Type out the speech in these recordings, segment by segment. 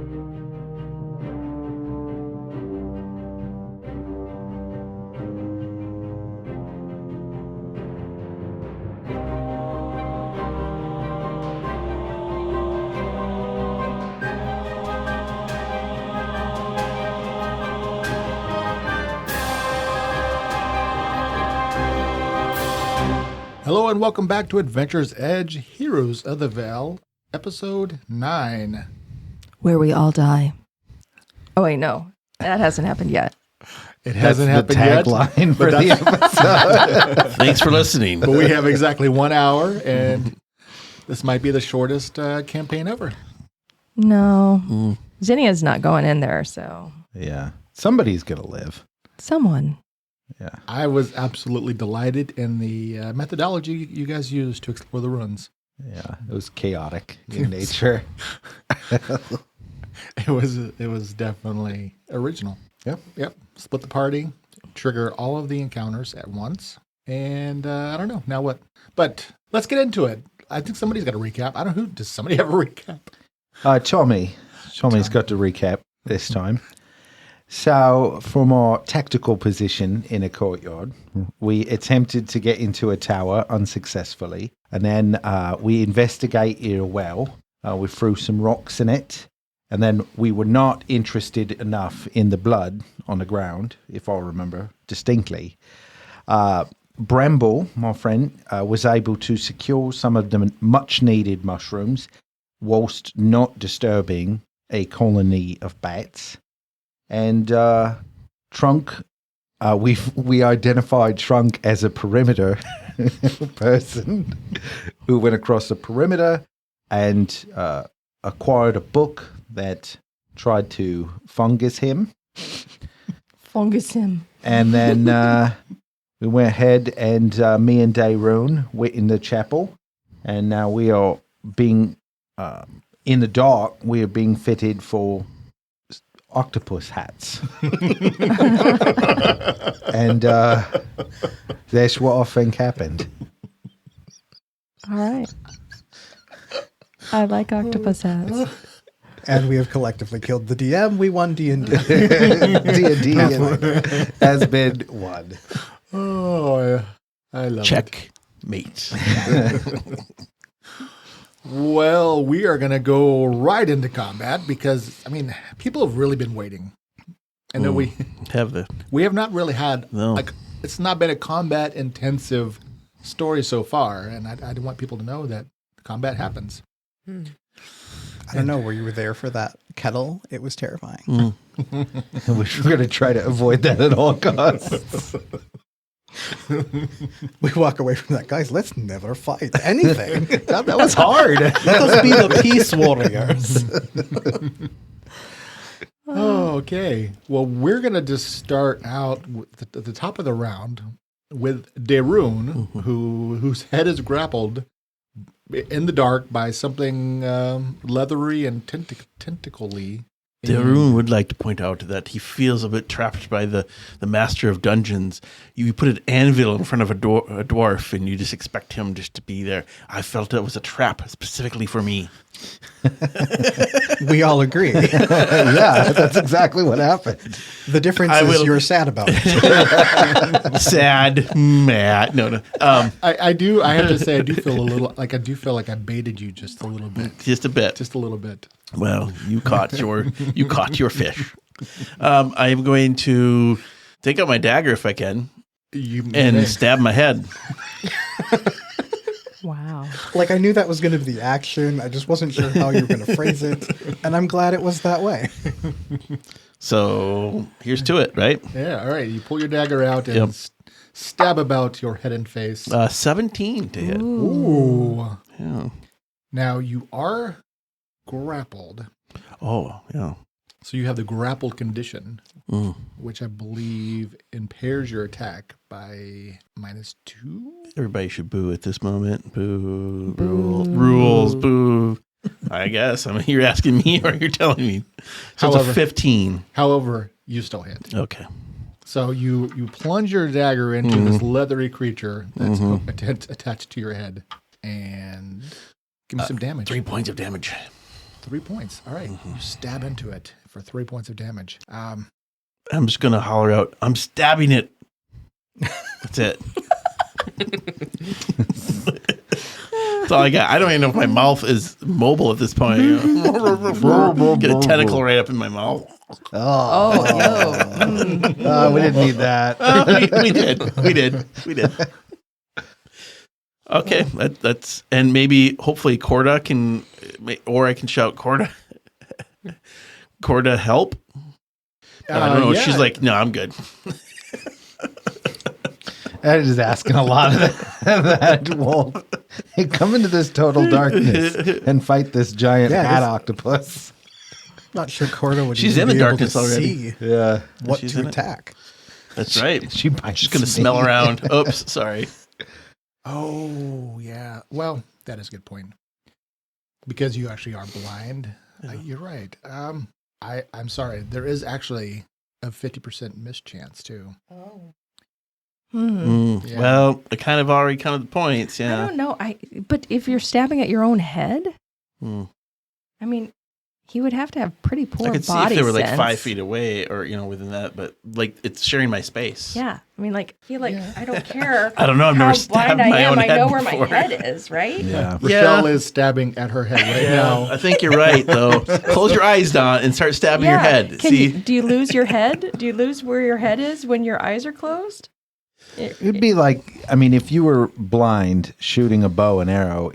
Hello and welcome back to Adventure's Edge, Heroes of the Vale, Episode 9. Where we all die. Oh, wait, no. That hasn't happened yet. It hasn't happened yet. That's the tagline for the episode. Thanks for listening. But we have exactly 1 hour, and this might be the shortest campaign ever. No. Zinnia's not going in there, so. Yeah. Somebody's going to live. Someone. Yeah. I was absolutely delighted in the methodology you guys used to explore the ruins. Yeah. It was chaotic in nature. It was definitely original. Yep. Split the party, trigger all of the encounters at once, and I don't know now what. But let's get into it. I think somebody's got a recap. I don't know who. Does somebody have a recap? Tommy's got to recap this time. So, from our tactical position in a courtyard, we attempted to get into a tower unsuccessfully, and then we investigated a well. We threw some rocks in it, and then we were not interested enough in the blood on the ground, if I remember distinctly. Bramble, my friend, was able to secure some of the much-needed mushrooms, whilst not disturbing a colony of bats. And Trunk, we identified Trunk as a perimeter person who went across the perimeter and acquired a book that tried to fungus him. And then we went ahead and me and Dayrune were in the chapel. And now we are being, in the dark, we are being fitted for octopus hats. And that's what I think happened. All right. I like octopus hats. And we have collectively killed the DM. We won D&D. D&D has been won. Oh, I love it. Checkmate. Well, we are going to go right into combat because, I mean, people have really been waiting. I know we have not really had, it's not been a combat-intensive story so far, and I want people to know that combat happens. I don't know, were you there for that kettle? It was terrifying. We're going to try to avoid that at all costs. We walk away from that. Guys, let's never fight anything. God, that was hard. Let us be the peace warriors. Okay. Well, we're going to just start out at the top of the round with Dayrune, whose head is grappled in the dark by something leathery and tentacly. Dayrune would like to point out that he feels a bit trapped by the master of dungeons. You put an anvil in front of a dwarf, and you just expect him just to be there. I felt it was a trap specifically for me. We all agree. Yeah, that's exactly what happened. The difference is you're sad about it. Sad, mad. No. I do. I have to say, I do feel a little like I baited you just a little bit. Just a bit. Just a little bit. Well, you caught your fish. I am going to take out my dagger if I can and stab my head. Wow. Like, I knew that was going to be the action. I just wasn't sure how you were going to phrase it. And I'm glad it was that way. So here's to it, right? Yeah, all right. You pull your dagger out and stab about your head and face. 17 to hit. Ooh. Yeah. Now, you are grappled. Oh, yeah. So you have the grappled condition, which I believe impairs your attack by -2. Everybody should boo at this moment. Boo. Rules. Boo. I guess. I mean, you're asking me or you're telling me. So it's a 15. However, you still hit. Okay. So you plunge your dagger into this leathery creature that's attached to your head. And give me some damage. 3 points of damage. 3 points. All right. You stab into it for 3 points of damage. I'm just going to holler out, I'm stabbing it. That's it. That's all I got. I don't even know if my mouth is mobile at this point. Get a tentacle right up in my mouth. We didn't need that. We did. Okay, that's and maybe hopefully Corda can, or I can shout Corda. Corda, help. I don't know. Yeah. She's like, no, I'm good. That is asking a lot of that wolf. Hey, come into this total darkness and fight this giant hat octopus. Not sure Corda would. She's in the darkness already. Yeah, what to attack? That's right. She's going to smell around. Oops, sorry. Oh yeah. Well, that is a good point. Because you actually are blind. You're right. I'm sorry. There is actually a 50% mischance too. Oh. Yeah. Well, I kind of already counted the points. Yeah. I don't know. But if you're stabbing at your own head, I mean, he would have to have pretty poor I could see body if they were sense. like 5 feet away, or within that. But like, it's sharing my space. Yeah, I mean, like, I feel like I don't care. I don't know. I've how never stabbed blind my I am. own I head know before. where my head is, right? Yeah. Rochelle is stabbing at her head right now. I think you're right, though. Close your eyes, Don, and start stabbing your head. Do you lose your head? Do you lose where your head is when your eyes are closed? It'd be like, I mean, if you were blind shooting a bow and arrow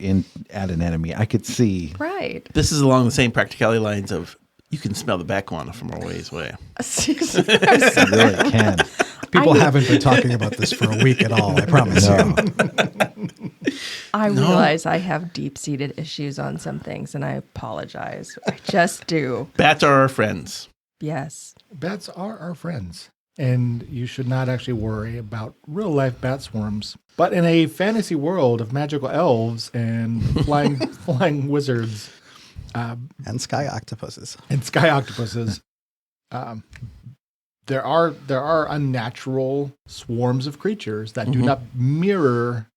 at an enemy, I could see. Right. This is along the same practicality lines of you can smell the backwater from a ways away. You really can. People haven't been talking about this for a week at all, I promise you. I realize I have deep-seated issues on some things, and I apologize. I just do. Bats are our friends. Yes. Bats are our friends. And you should not actually worry about real-life bat swarms. But in a fantasy world of magical elves and flying wizards... and sky octopuses. There are unnatural swarms of creatures that do not mirror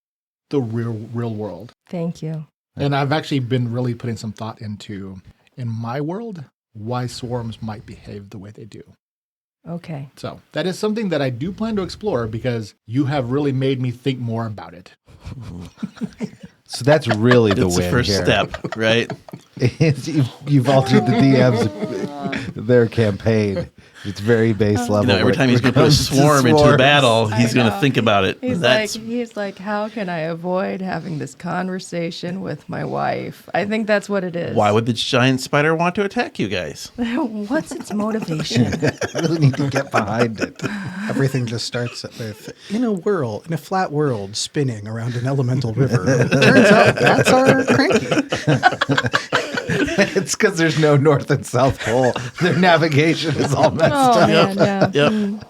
the real world. Thank you. And I've actually been really putting some thought into, in my world, why swarms might behave the way they do. Okay. So that is something that I do plan to explore because you have really made me think more about it. So that's really the It's win the first here. step, right? You've altered the DM's their campaign. It's very base level. Every time he's going to put a swarm into a battle, he's going to think about it. He's like, how can I avoid having this conversation with my wife? I think that's what it is. Why would the giant spider want to attack you guys? What's its motivation? I really need to get behind it. Everything just starts with in a flat world, spinning around an elemental river. Turns out bats are cranky. It's because there's no north and south pole. Their navigation is all messed up. Man, yeah. Yep.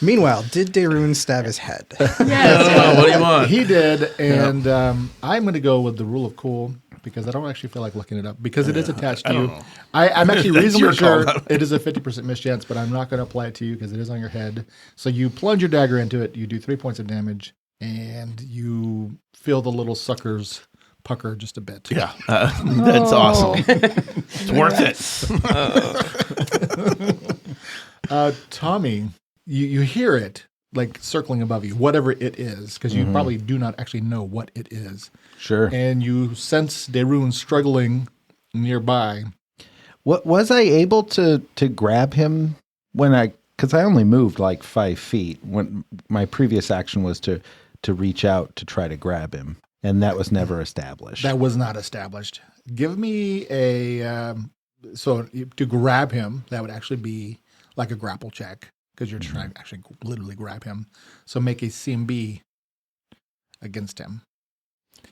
Meanwhile, did Daerun stab his head? Yes. What do you want? He did, and I'm going to go with the rule of cool because I don't actually feel like looking it up because it is attached to you. I'm actually reasonably sure it is a 50% mischance, but I'm not going to apply it to you because it is on your head. So you plunge your dagger into it, you do 3 points of damage, and you feel the little suckers pucker just a bit. Yeah, that's awesome. It's worth it. Tommy, you hear it like circling above you, whatever it is, because you probably do not actually know what it is. Sure. And you sense Daerun struggling nearby. What was I able to grab him because I only moved like 5 feet. When my previous action was to reach out to try to grab him. And that was never established. That was not established. Give me so to grab him, that would actually be like a grapple check because you're trying to actually literally grab him. So make a CMB against him.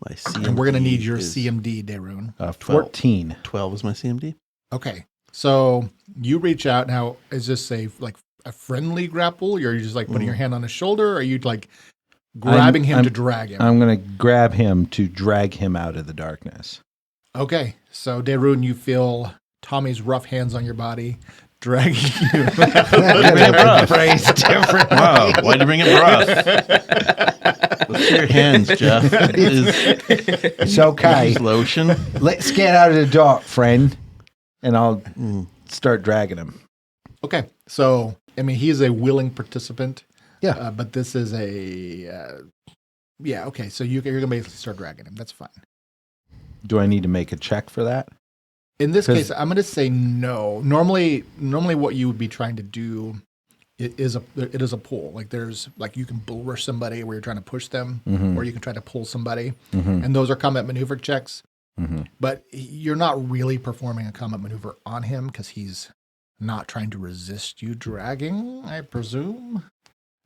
My CMD And we're going to need your CMD, Daerun. 14. 12 is my CMD. Okay. So you reach out. Now, is this a friendly grapple? Or are you just like putting your hand on his shoulder? Or are you like grabbing him to drag him? I'm going to grab him to drag him out of the darkness. Okay. So, Daerun, you feel Tommy's rough hands on your body dragging you. Phrase different. Wow, why'd you bring it rough? Let's see your hands, Jeff. It's okay. Lotion. Let's get out of the dark, friend. And I'll start dragging him. Okay. So, I mean, he's a willing participant. Yeah. But this is okay. So you're going to basically start dragging him. That's fine. Do I need to make a check for that? In this case, I'm going to say no. Normally what you would be trying to do it is a pull. Like there's like you can bull rush somebody where you're trying to push them, or you can try to pull somebody, and those are combat maneuver checks. But you're not really performing a combat maneuver on him because he's not trying to resist you dragging, I presume.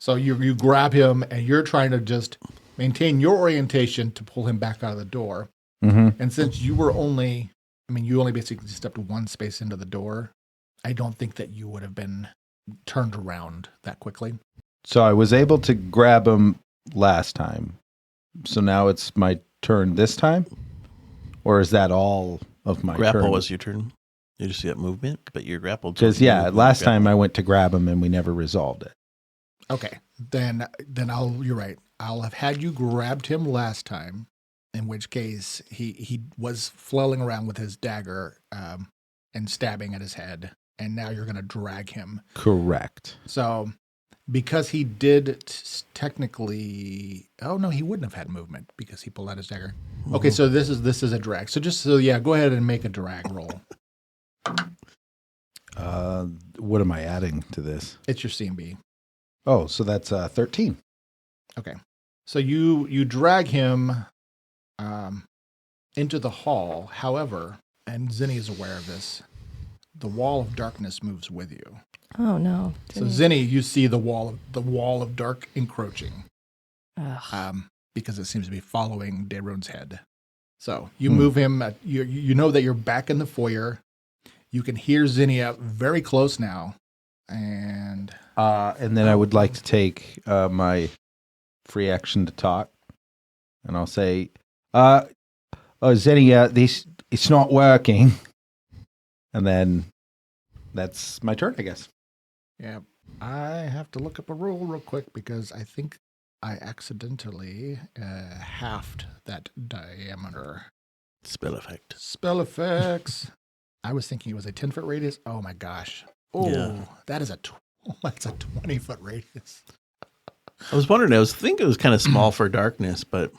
So you grab him and you're trying to just maintain your orientation to pull him back out of the door. And since you only basically stepped one space into the door, I don't think that you would have been turned around that quickly. So I was able to grab him last time. So now it's my turn this time? Or is that all of my Grapple turn? was your turn. You just see that movement, but you're grappled. Because, last time I went to grab him and we never resolved it. Okay. Then you're right. I'll have had you grabbed him last time, in which case he was flailing around with his dagger and stabbing at his head. And now you're going to drag him. Correct. So, because he did technically, he wouldn't have had movement because he pulled out his dagger. Okay, so this is a drag. So go ahead and make a drag roll. What am I adding to this? It's your CMB. Oh, so that's 13. Okay, so you drag him into the hall. However, and Zinni is aware of this, the wall of darkness moves with you. Oh no! So Zinni, you see the wall of dark encroaching, because it seems to be following Daron's head. So you move him. You know that you're back in the foyer. You can hear Zinni up very close now, and then I would like to take my free action to talk, and I'll say, Zinni, it's not working. And then that's my turn, I guess. Yeah, I have to look up a rule real quick because I think I accidentally halved that diameter. Spell effect. Spell effects. I was thinking it was a 10-foot radius. Oh my gosh. Oh, yeah. That's a 20-foot radius. I was wondering. I was thinking it was kind of small for darkness, but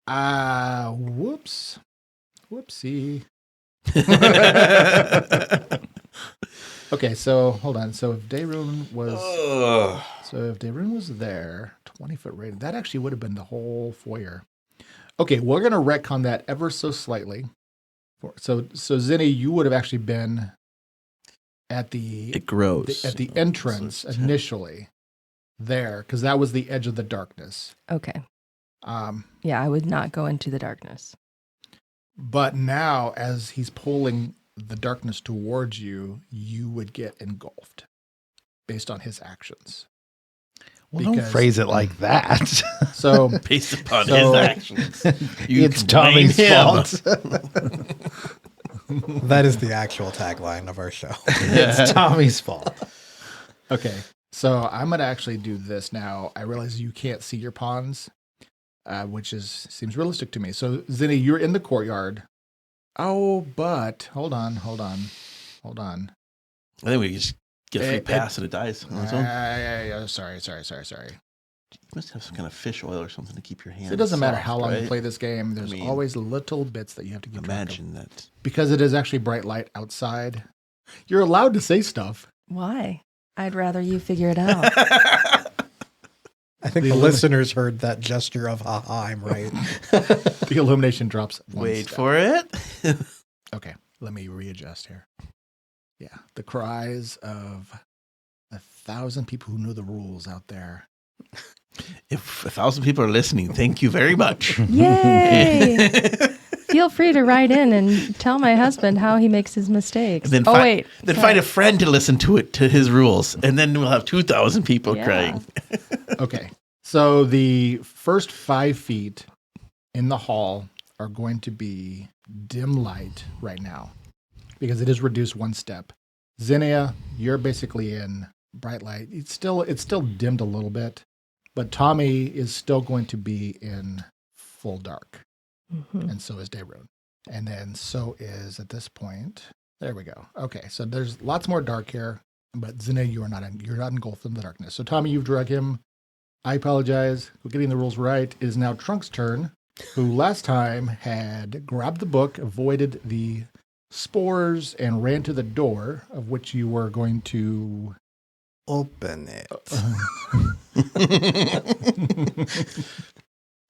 whoopsie. Okay, so hold on. So if Daron was there, 20-foot radius, that actually would have been the whole foyer. Okay, we're gonna retcon that ever so slightly. So Zinni, you would have actually been at the entrance initially there, because that was the edge of the darkness. Okay. Yeah, I would not go into the darkness. But now, as he's pulling the darkness towards you, you would get engulfed based on his actions. Well, don't phrase it like that. So based upon his actions, it's Tommy's fault. That is the actual tagline of our show. It's Tommy's fault. Okay, so I'm going to actually do this now. I realize you can't see your pawns, which seems realistic to me. So, Zinni, you're in the courtyard. Oh, but hold on. I think we just get a free pass and it dies on its own. Sorry. You must have some kind of fish oil or something to keep your hands. So it doesn't matter how long right? you play this game. There's always little bits that you have to keep track of. Imagine that. Because it is actually bright light outside. You're allowed to say stuff. Why? I'd rather you figure it out. I think the listeners heard that gesture of haha, I'm right. The illumination drops. Wait for it. Okay, let me readjust here. Yeah, the cries of 1,000 people who know the rules out there. If 1,000 people are listening, thank you very much. Yay! Feel free to write in and tell my husband how he makes his mistakes. Then find a friend to listen to his rules, and then we'll have 2,000 people crying. Okay, so the first 5 feet in the hall are going to be dim light right now because it is reduced 1 step. Zinnia, you're basically in bright light. It's still dimmed a little bit, but Tommy is still going to be in full dark. And so is Daron. And then so is, at this point, There we go. Okay, so there's lots more dark here, but Zinnia, you're not engulfed in the darkness. So Tommy, you've drug him. I apologize for getting the rules right. It is now Trunk's turn, who last time had grabbed the book, avoided the spores, and ran to the door, of which you were going to open it.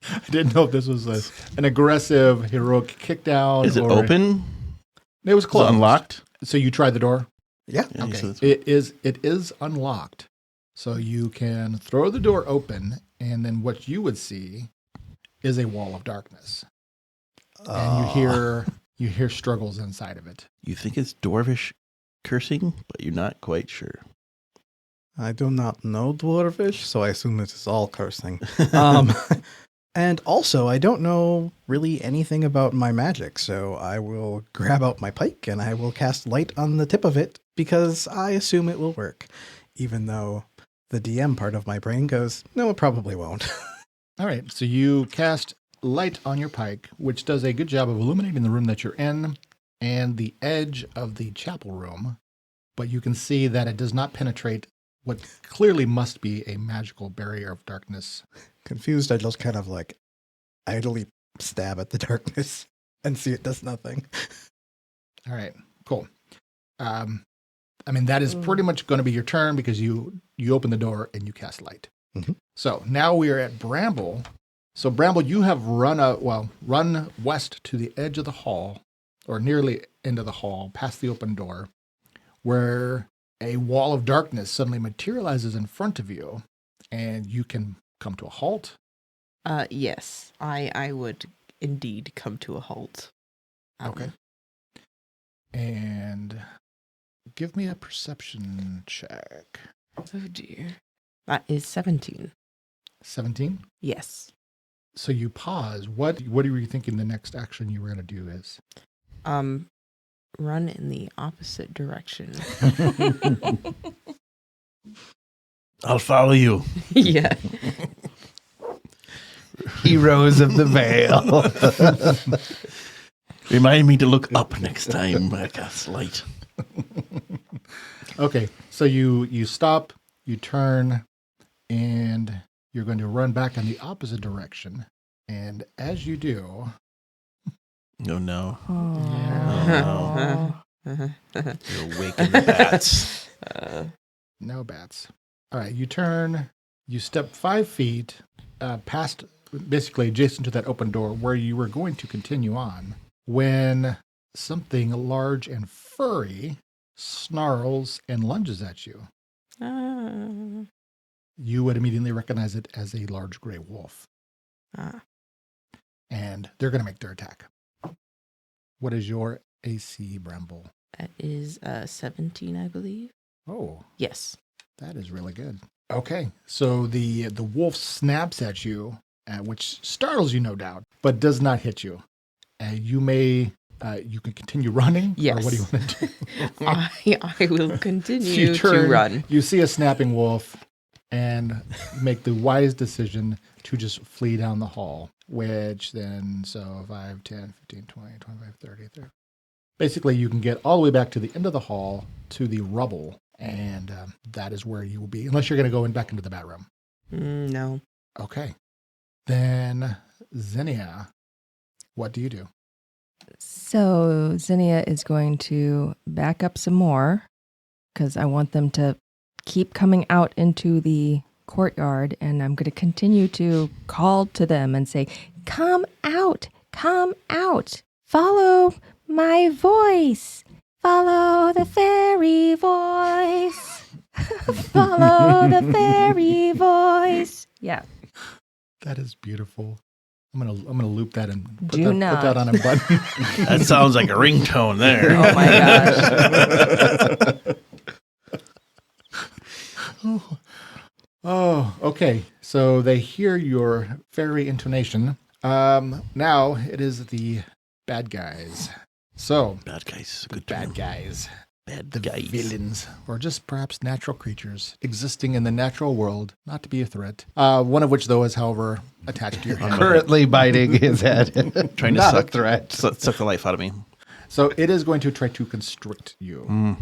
I didn't know if this was an aggressive, heroic kick down. Is it open? It was closed. Is it unlocked? So you tried the door? Yeah. Okay. It is unlocked. So you can throw the door open, and then what you would see is a wall of darkness. And you hear struggles inside of it. You think it's Dwarvish cursing, but you're not quite sure. I do not know Dwarvish, so I assume it is all cursing. And also, I don't know really anything about my magic, so I will grab out my pike and I will cast light on the tip of it because I assume it will work, even though the DM part of my brain goes, no, it probably won't. All right, so you cast light on your pike, which does a good job of illuminating the room that you're in and the edge of the chapel room, but you can see that it does not penetrate what clearly must be a magical barrier of darkness. Confused, I just kind of like idly stab at the darkness and see it does nothing. All right, cool. That is pretty much going to be your turn because you open the door and you cast light. Mm-hmm. So now we are at Bramble. So Bramble, you have run west to the edge of the hall, or nearly into the hall, past the open door, where a wall of darkness suddenly materializes in front of you, and you can come to a halt. Yes, I would indeed come to a halt. Okay. And give me a perception check. Oh dear. That is 17. 17? Yes. So you pause. What were you thinking the next action you were going to do is? Run in the opposite direction. I'll follow you. Yeah. Heroes of the Vale. Remind me to look up next time I cast light. Okay, so you stop, you turn, and you're going to run back in the opposite direction. And as you do... Oh, no. Oh, no. You're waking the bats. No bats. All right, you turn, you step 5 feet past, basically adjacent to that open door where you were going to continue on, when something large and furry snarls and lunges at you. You would immediately recognize it as a large gray wolf. And they're going to make their attack. What is your AC, Bramble? That is 17, I believe. Oh. Yes. That is really good. Okay, so the wolf snaps at you, which startles you, no doubt, but does not hit you. You can continue running. Yes. Or what do you want to do? I will continue to run. You see a snapping wolf and make the wise decision to just flee down the hall, which then, 5, 10, 15, 20, 25, 30. Basically, you can get all the way back to the end of the hall to the rubble, and that is where you will be, unless you're going to go back into the bat room. No. Okay. Then, Zinnia, what do you do? So Zinnia is going to back up some more because I want them to keep coming out into the courtyard, and I'm going to continue to call to them and say, come out, follow my voice, follow the fairy voice, follow the fairy voice. Yeah. That is beautiful. I'm gonna loop that and put Do that on a button. That sounds like a ringtone there. Oh my gosh. Oh, okay. So they hear your fairy intonation. Now it is the bad guys. So Bad guys. Good bad term. guys. Bad The guys. villains, or just perhaps natural creatures existing in the natural world, not to be a threat. One of which, though, is, however, attached to your head. Currently biting his head. Trying to Not suck a threat. suck the life out of me. So it is going to try to constrict you,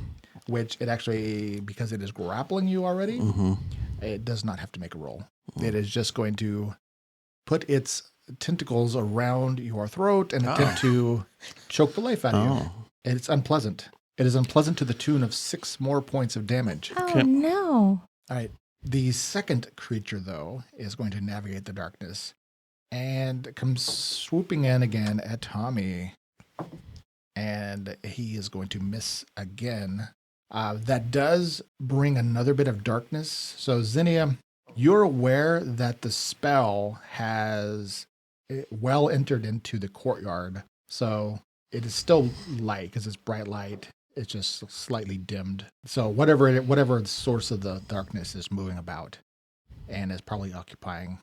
which it actually, because it is grappling you already, it does not have to make a roll. It is just going to put its tentacles around your throat and attempt to choke the life out of you. And it's unpleasant. It is unpleasant to the tune of 6 more points of damage. Oh, no. All right. The second creature, though, is going to navigate the darkness and comes swooping in again at Tommy. And he is going to miss again. That does bring another bit of darkness. So, Zinnia, you're aware that the spell has well entered into the courtyard. So it is still light because it's bright light. It's just slightly dimmed. So whatever the source of the darkness is moving about and is probably occupying,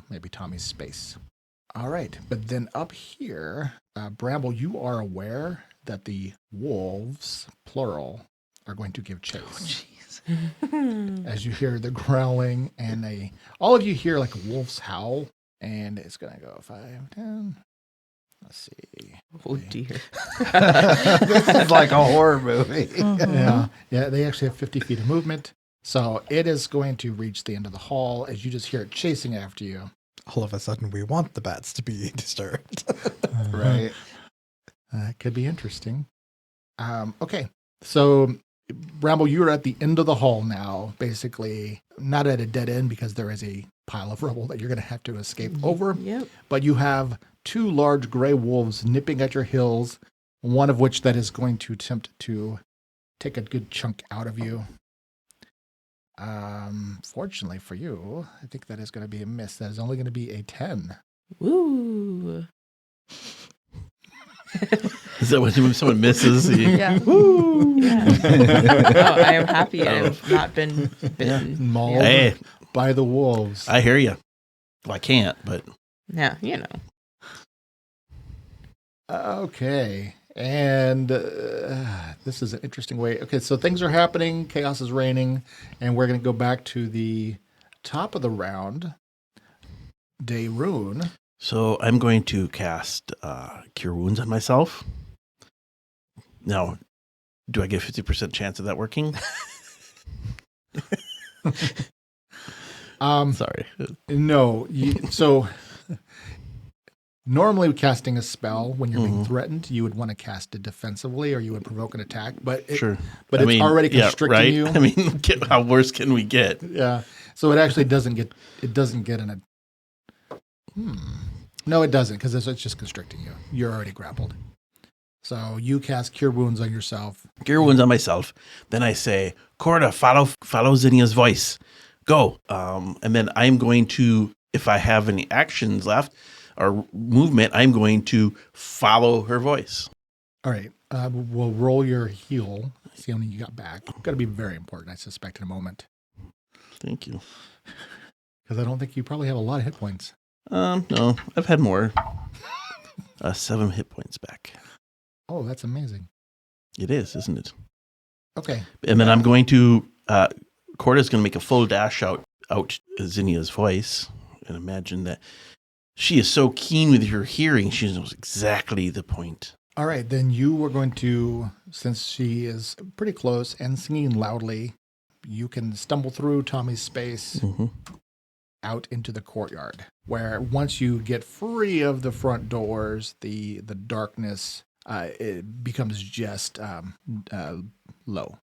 maybe Tommy's space. All right. But then up here, Bramble, you are aware that the wolves, plural, are going to give chase. As you hear the growling and all of you hear like a wolf's howl, and it's going to go 5, 10. Let's see. Oh, dear. This is like a horror movie. Yeah, they actually have 50 feet of movement. So it is going to reach the end of the hall as you just hear it chasing after you. All of a sudden, we want the bats to be disturbed. Right. That could be interesting. Okay, so Bramble, you're at the end of the hall now, basically not at a dead end because there is a pile of rubble that you're going to have to escape over. Yep. But you have 2 large gray wolves nipping at your heels, one of which that is going to attempt to take a good chunk out of you. Fortunately for you, I think that is going to be a miss. That is only going to be a 10. Woo. Is that when someone misses? Yeah. Woo. Yeah. Oh, I am happy I have not been bitten. Mauled by the wolves. I hear you. Well, I can't, but... Yeah, Okay. And this is an interesting way. Okay, so things are happening. Chaos is reigning. And we're going to go back to the top of the round. Dayrune. So I'm going to cast Cure Wounds on myself. Now, do I get 50% chance of that working? Sorry. No. So normally casting a spell when you're being threatened, you would want to cast it defensively or you would provoke an attack. But it's already constricting you. I mean, how worse can we get? Yeah. So it actually doesn't get an... No, it doesn't, because it's just constricting you. You're already grappled. So you cast Cure Wounds on yourself. Cure Wounds on myself. Then I say, Corda, follow Zinnia's voice. Go. And then I'm going to, if I have any actions left or movement, I'm going to follow her voice. All right. We'll roll your heal. See how many you got back. Got to be very important, I suspect, in a moment. Thank you. Because I don't think you probably have a lot of hit points. No, I've had more. 7 hit points back. Oh, that's amazing. It is, isn't it? Okay. And then I'm going to, Corda's going to make a full dash out Zinnia's voice. And imagine that she is so keen with her hearing, she knows exactly the point. All right, then you were going to, since she is pretty close and singing loudly, you can stumble through Tommy's space. Out into the courtyard, where once you get free of the front doors, the darkness it becomes just low.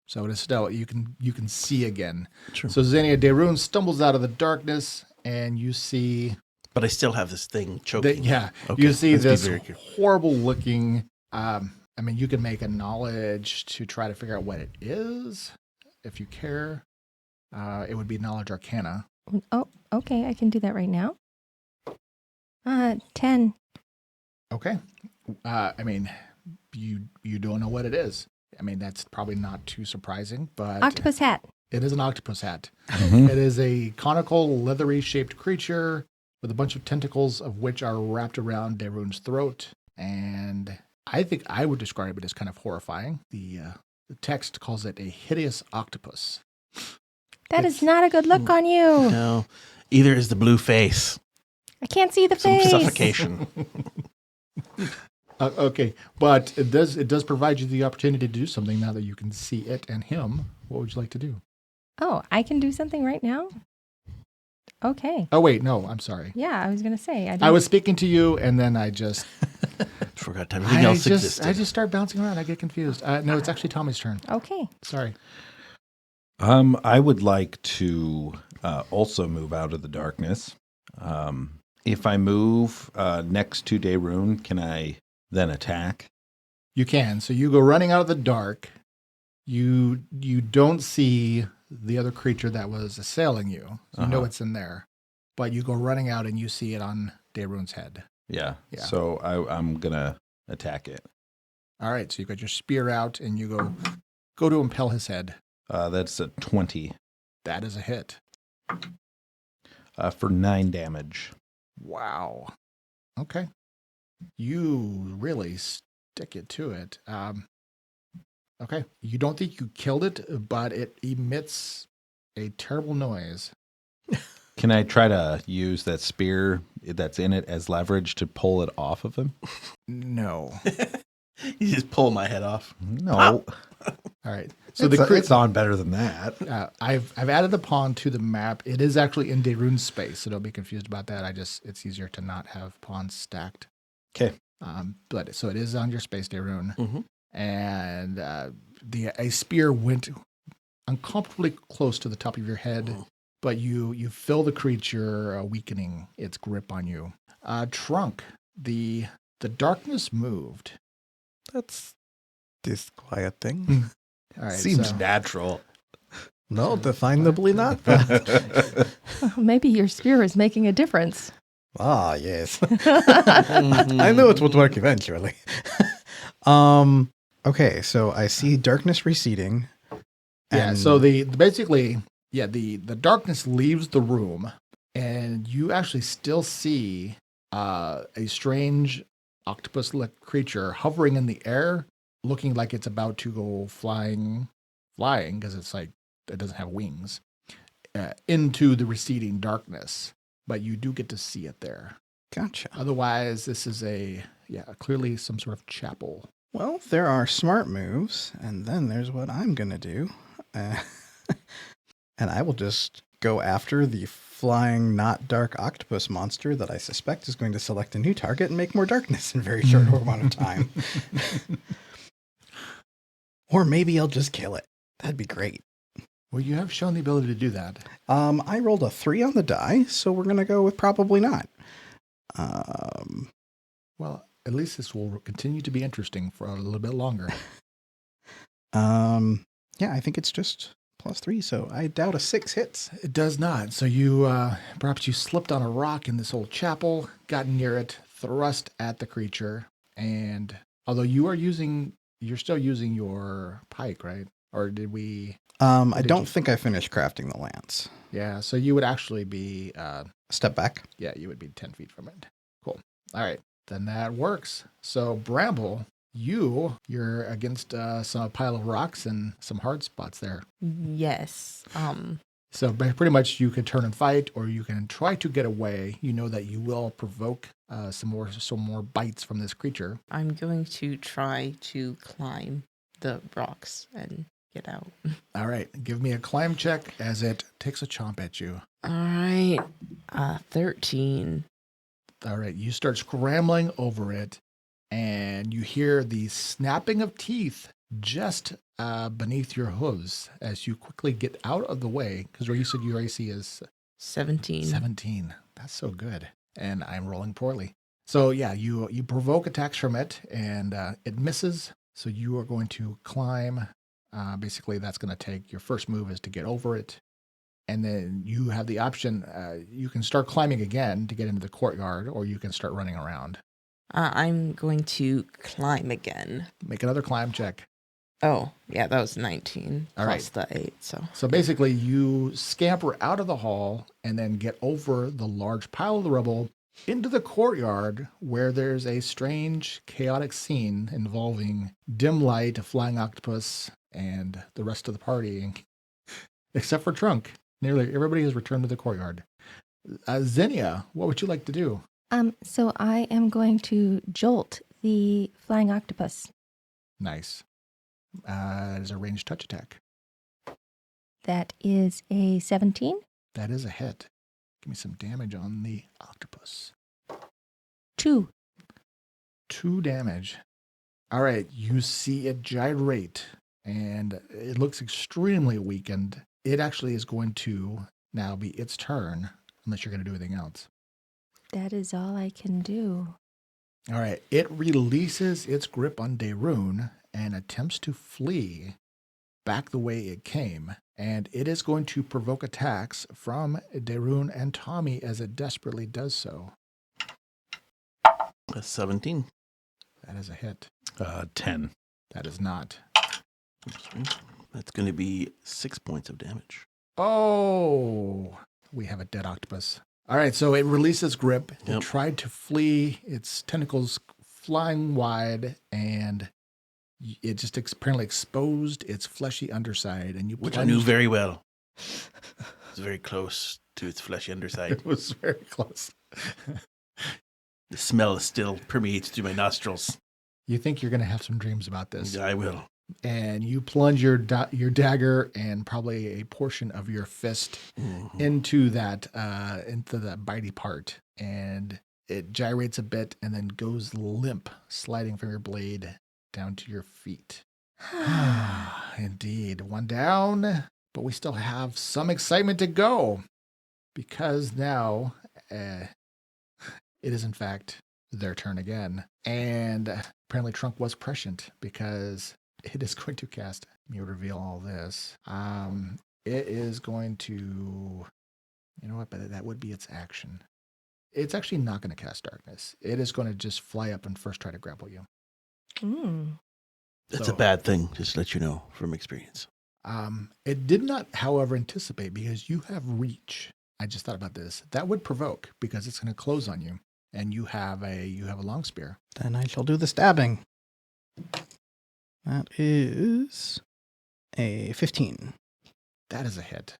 So it is still you can see again. Sure. So Zinnia Dayrune stumbles out of the darkness, and you see. But I still have this thing choking. Okay, you see this horrible looking. I mean, you can make a knowledge to try to figure out what it is, if you care. It would be Knowledge Arcana. Oh, okay. I can do that right now. 10. Okay. I mean, you don't know what it is. I mean, that's probably not too surprising, but... Octopus hat. It is an octopus hat. It is a conical, leathery shaped creature with a bunch of tentacles of which are wrapped around Dayrune's throat. And I think I would describe it as kind of horrifying. The text calls it a hideous octopus. That is not a good look on you. No, either is the blue face. I can't see the Some face. suffocation. Okay, but it does provide you the opportunity to do something now that you can see it and him. What would you like to do? Oh, I can do something right now? Okay. Oh, wait, no, I'm sorry. Yeah, I was going to say. I was speaking to you, and then I just... forgot everything else existed. I just start bouncing around. I get confused. No, it's actually Tommy's turn. Okay. Sorry. I would like to also move out of the darkness. If I move next to Daerun, can I then attack? You can. So you go running out of the dark. You don't see the other creature that was assailing you. You know it's in there. But you go running out and you see it on Daerun's head. Yeah. So I'm going to attack it. All right. So you got your spear out and you go to impale his head. That's a 20. That is a hit. For 9 damage. Wow. Okay. You really stick it to it. Okay. You don't think you killed it, but it emits a terrible noise. Can I try to use that spear that's in it as leverage to pull it off of him? No. You just pull my head off. No. All right. So it's on better than that. I've added the pawn to the map. It is actually in Daerun's space, so don't be confused about that. It's easier to not have pawns stacked. Okay. But so it is on your space, Daerun. Mm-hmm. And a spear went uncomfortably close to the top of your head, but you feel the creature weakening its grip on you. Trunk, the darkness moved. That's disquieting. All right, Seems natural. No, definably not that. Maybe your spear is making a difference. Ah, yes. I knew it would work eventually. Okay, so I see darkness receding. Yeah, so the darkness leaves the room, and you actually still see a strange octopus-like creature hovering in the air, looking like it's about to go flying, because it's like it doesn't have wings, into the receding darkness. But you do get to see it there. Gotcha. Otherwise, this is clearly some sort of chapel. Well, there are smart moves, and then there's what I'm going to do. And I will just go after the flying, not dark octopus monster that I suspect is going to select a new target and make more darkness in a very short amount of time. Or maybe I'll just kill it. That'd be great. Well, you have shown the ability to do that. I rolled a 3 on the die, so we're going to go with probably not. Well, at least this will continue to be interesting for a little bit longer. Yeah, I think it's just +3, so I doubt a 6 hits. It does not. So you, perhaps you slipped on a rock in this old chapel, got near it, thrust at the creature, and although you're still using your pike, right? Or did we... I don't think I finished crafting the lance. Yeah, so you would actually be... Step back? Yeah, you would be 10 feet from it. Cool. All right, then that works. So Bramble, you're against a pile of rocks and some hard spots there. Yes. So pretty much you can turn and fight, or you can try to get away. You know that you will provoke some more bites from this creature. I'm going to try to climb the rocks and get out. All right, give me a climb check as it takes a chomp at you. All right. 13. All right, you start scrambling over it, and you hear the snapping of teeth just beneath your hooves as you quickly get out of the way, because you said your AC is 17. 17. That's so good. And I'm rolling poorly. So yeah, you provoke attacks from it, and it misses. So you are going to climb. Basically, that's going to take your first move is to get over it. And then you have the option, you can start climbing again to get into the courtyard, or you can start running around. I'm going to climb again. Make another climb check. Oh, yeah, that was 19 All plus right. the 8. So basically, you scamper out of the hall and then get over the large pile of the rubble into the courtyard, where there's a strange, chaotic scene involving dim light, a flying octopus, and the rest of the party, except for Trunk. Nearly everybody has returned to the courtyard. Xenia, what would you like to do? So I am going to jolt the flying octopus. Nice. That is a ranged touch attack. That is a 17. That is a hit. Give me some damage on the octopus. 2. 2 damage. All right, you see it gyrate, and it looks extremely weakened. It actually is going to now be its turn, unless you're going to do anything else. That is all I can do. All right, it releases its grip on Daerun and attempts to flee back the way it came. And it is going to provoke attacks from Daerun and Tommy as it desperately does so. A 17. That is a hit. 10. That is not. That's going to be 6 points of damage. Oh, we have a dead octopus. All right, so it releases grip. It tried to flee, its tentacles flying wide, and it just apparently exposed its fleshy underside. And you Which I knew very well. It was very close to its fleshy underside. It was very close. The smell still permeates through my nostrils. You think you're going to have some dreams about this. I will. And you plunge your dagger and probably a portion of your fist into that bitey part, and it gyrates a bit and then goes limp, sliding from your blade down to your feet. Indeed, 1 down, but we still have some excitement to go because now it is in fact their turn again, and apparently Trunk was prescient because it is going to cast. Let me reveal all this. It is going to, you know what? But that would be its action. It's actually not going to cast darkness. It is going to just fly up and first try to grapple you. That's a bad thing, just to let you know from experience. It did not, however, anticipate because you have reach. I just thought about this. That would provoke because it's going to close on you, and you have a long spear. Then I shall do the stabbing. That is a 15. That is a hit.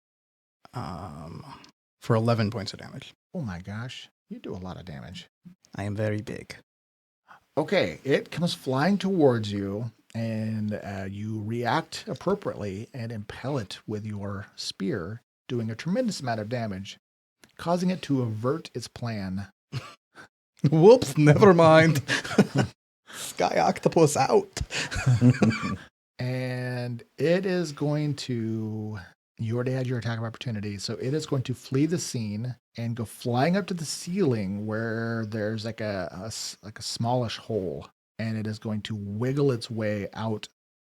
For 11 points of damage. Oh my gosh. You do a lot of damage. I am very big. Okay, it comes flying towards you, and you react appropriately and impel it with your spear, doing a tremendous amount of damage, causing it to avert its plan. Whoops, never mind. Sky Octopus out. And it is going to... You already had your attack of opportunity, so it is going to flee the scene and go flying up to the ceiling where there's like a smallish hole, and it is going to wiggle its way out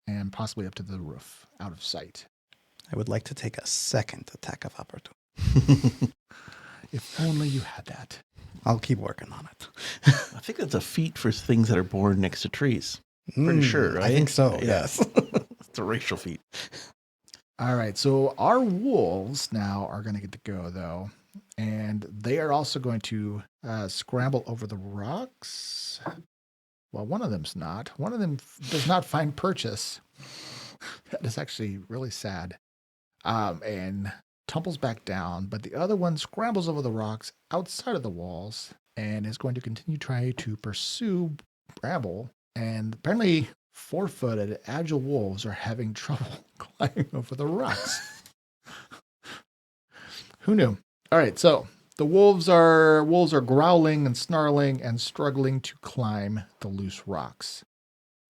and possibly up to the roof, out of sight. I would like to take a second attack of opportunity. If only you had that. I'll keep working on it. I think that's a feat for things that are born next to trees. Pretty sure, right? I think so, yes. It's a racial feat. All right, so our wolves now are going to get to go, though. And they are also going to scramble over the rocks. Well, one of them's not. One of them does not find purchase. That is actually really sad. And tumbles back down. But the other one scrambles over the rocks outside of the walls and is going to continue trying to pursue Bramble. And apparently... 4-footed, agile wolves are having trouble climbing over the rocks. Who knew? All right, so the wolves are growling and snarling and struggling to climb the loose rocks.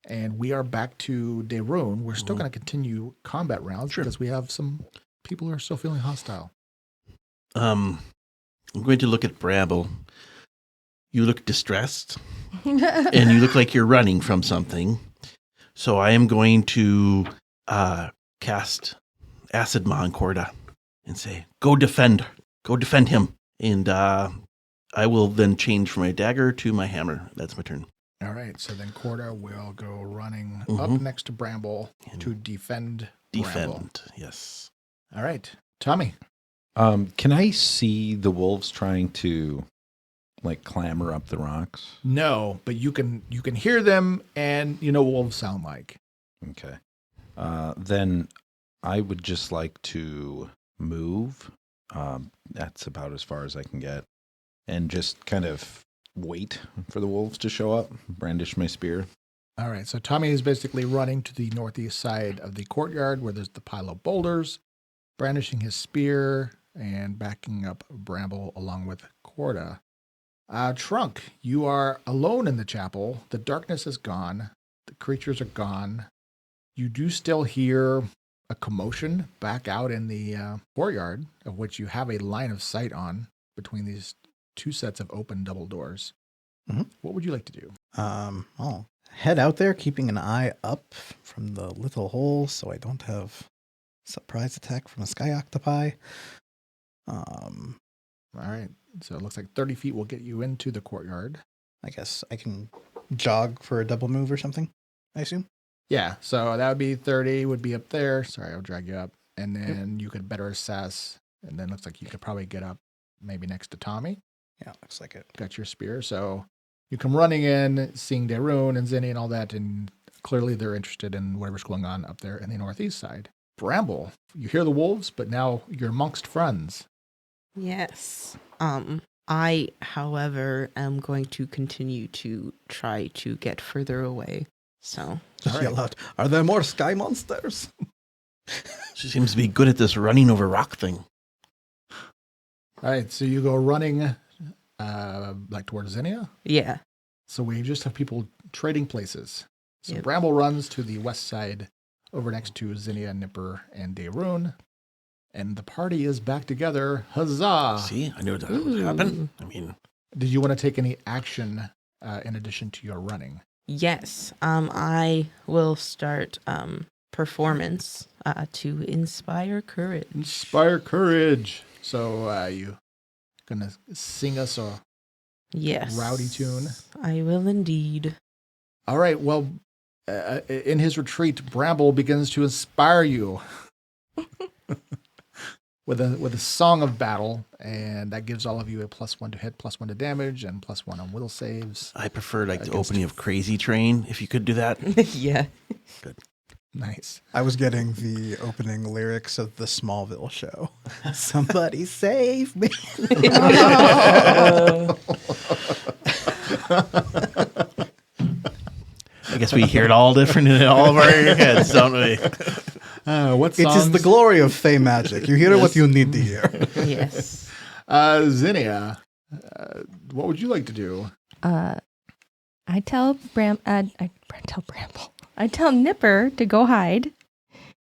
And we are back to Daerun. We're still going to continue combat rounds because we have some people who are still feeling hostile. I'm going to look at Bramble. You look distressed, and you look like you're running from something. So I am going to cast Acid Maw on Corda and say, go defend him. And I will then change from my dagger to my hammer. That's my turn. All right, so then Corda will go running up next to Bramble to defend Bramble. Yes. All right, Tommy. Can I see the wolves trying to... like clamber up the rocks? No, but you can hear them, and you know what wolves sound like. Okay. Then I would just like to move. That's about as far as I can get. And just kind of wait for the wolves to show up, brandish my spear. All right, so Tommy is basically running to the northeast side of the courtyard where there's the pile of boulders, brandishing his spear and backing up Bramble along with Corda. Trunk, you are alone in the chapel. The darkness is gone. The creatures are gone. You do still hear a commotion back out in the courtyard, of which you have a line of sight on between these two sets of open double doors. Mm-hmm. What would you like to do? I'll head out there, keeping an eye up from the little hole so I don't have surprise attack from a sky octopi. All right. So it looks like 30 feet will get you into the courtyard. I guess I can jog for a double move or something, I assume. Yeah, so that would be 30, would be up there. Sorry, I'll drag you up. And then you could better assess. And then looks like you could probably get up maybe next to Tommy. Yeah, looks like it. Got your spear. So you come running in, seeing Darun and Zinni and all that. And clearly they're interested in whatever's going on up there in the northeast side. Bramble, you hear the wolves, but now you're amongst friends. Yes. I, however, am going to continue to try to get further away. So Just yell out, are there more sky monsters? She seems to be good at this running over rock thing. All right, so you go running like towards Zinnia. yeah. So we just have people trading places. So Yep. Bramble runs to the west side over next to Zinnia, Nipper, and Darun. And the party is back together. Huzzah! See, I knew that would happen. I mean, Did you want to take any action in addition to your running? Yes. I will start performance to inspire courage. Inspire courage. So you gonna sing us a Yes. rowdy tune? I will indeed. All right. Well, in his retreat, Bramble begins to inspire you with a song of battle, and that gives all of you a +1 to hit, +1 to damage, and +1 on will saves. I prefer like the opening of Crazy Train, if you could do that. Yeah. Good. Nice. I was getting the opening lyrics of the Smallville show. Somebody save me. I guess we hear it all different in all of our heads, don't we? What It songs? is the glory of Fey magic. You hear what you need to hear. Yes. Zinnia, what would you like to do? I tell Bramble. I tell Nipper to go hide,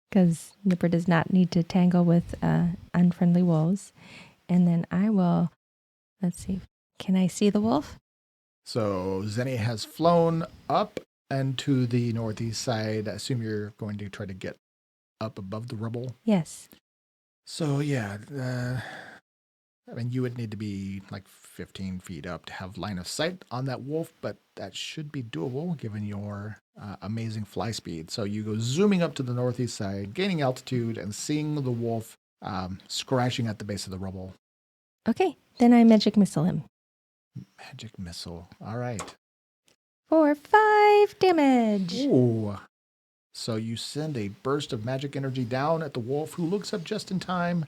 because Nipper does not need to tangle with unfriendly wolves. And then I will. Let's see. Can I see the wolf? So Zinnia has flown up and to the northeast side. I assume you're going to try to get up above the rubble. Yes. So yeah, I mean, you would need to be like 15 feet up to have line of sight on that wolf, but that should be doable given your amazing fly speed. So you go zooming up to the northeast side, gaining altitude, and seeing the wolf scratching at the base of the rubble. Okay. Then I magic missile him Magic missile. All right. for 5 damage. Ooh. So you send a burst of magic energy down at the wolf, who looks up just in time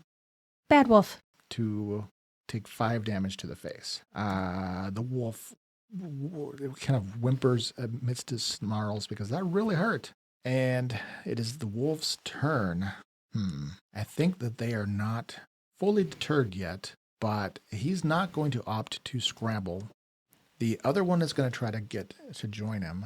Bad wolf. to take 5 damage to the face. The wolf kind of whimpers amidst his snarls because that really hurt. And it is the wolf's turn. I think that they are not fully deterred yet, but he's not going to opt to scramble. The other one is going to try to get to join him,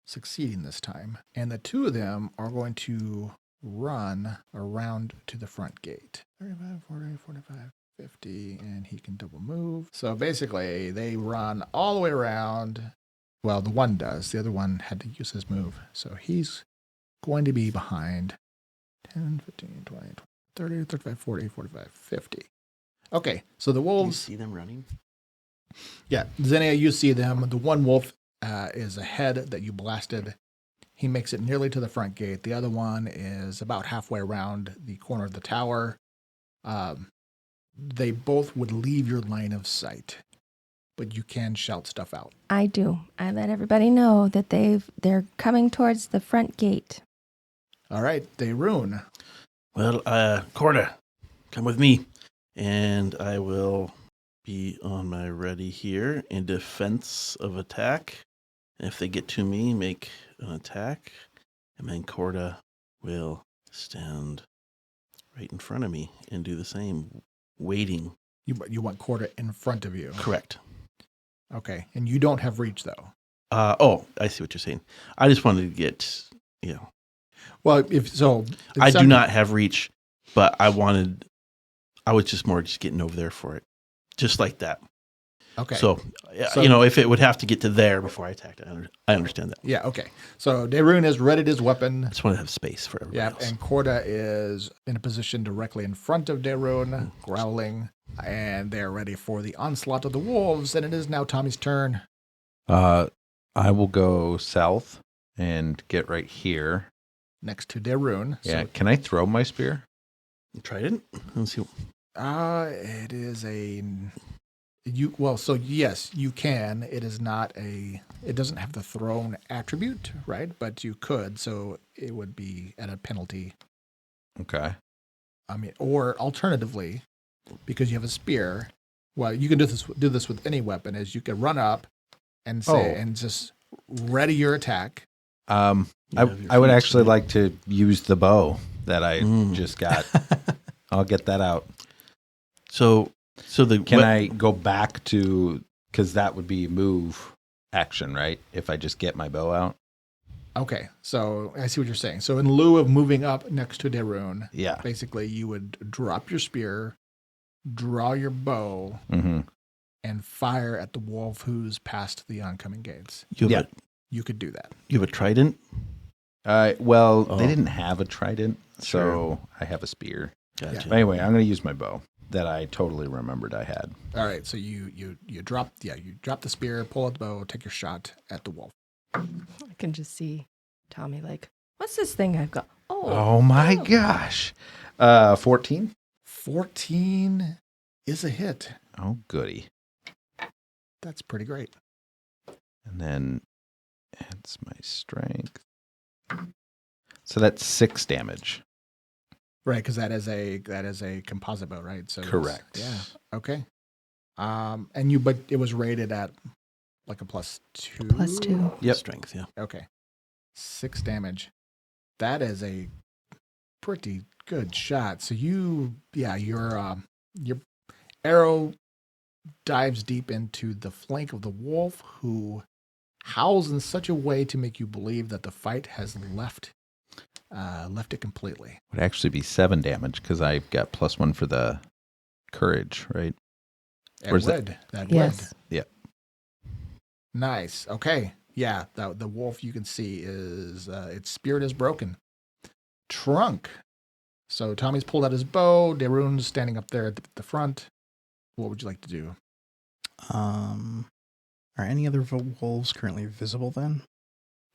succeeding this time. And the two of them are going to run around to the front gate. 35, 40, 45, 50, and he can double move. So basically, they run all the way around. Well, the one does. The other one had to use his move. So he's going to be behind 10, 15, 20, 30, 35, 40, 45, 50. Okay, so the You wolves... see them running? Yeah, Zinnia, you see them. The one wolf is ahead that you blasted. He makes it nearly to the front gate. The other one is about halfway around the corner of the tower. They both would leave your line of sight, but you can shout stuff out. I do. I let everybody know that they're coming towards the front gate. All right, Darun. Well, Corda, come with me, and I will be on my ready here in defense of attack. And if they get to me, make an attack. And then Corda will stand right in front of me and do the same, waiting. You want Corda in front of you. Correct. Okay. And you don't have reach, though. I see what you're saying. I just wanted to get, Well, if so... I do not have reach, but I was just getting over there for it. Just like that. Okay. So if it would have to get to there before I attacked, I understand that. Yeah, okay. So Darun has readied his weapon. I just want to have space for everybody else. And Corda is in a position directly in front of Darun, growling, and they're ready for the onslaught of the wolves, and it is now Tommy's turn. I will go south and get right here. Next to Darun. Yeah, can I throw my spear? You tried it? Let's see. It is yes, you can. It is not it doesn't have the thrown attribute, right? But you could, so it would be at a penalty. Okay. I mean, or alternatively, because you have a spear, well, you can do this with any weapon, is you can run up and say, and just ready your attack. I would actually like to use the bow that I just got. I'll get that out. So can I go back to, because that would be move action, right? If I just get my bow out. Okay, so I see what you're saying. So in lieu of moving up next to Darun, basically you would drop your spear, draw your bow, and fire at the wolf who's past the oncoming gates. You could do that. You have a trident? They didn't have a trident, so I have a spear. Gotcha. But anyway, I'm going to use my bow that I totally remembered I had. All right, so you drop the spear, pull out the bow, take your shot at the wolf. I can just see Tommy like, what's this thing I've got? Oh my gosh. 14? 14 is a hit. Oh, goody. That's pretty great. And then it's my strength. So that's 6 damage. Right, because that is a composite bow, right? So correct. Yeah. Okay. But it was rated at like a +2. +2. Yep. Strength, yeah. Okay. 6 damage. That is a pretty good shot. So your arrow dives deep into the flank of the wolf, who howls in such a way to make you believe that the fight has left it completely. Would actually be 7 damage because I've got +1 for the courage, right? That would. Yep. Nice. Okay. Yeah. The wolf, you can see, is its spirit is broken. Trunk. So Tommy's pulled out his bow. Darun's standing up there at the front. What would you like to do? Are any other wolves currently visible then?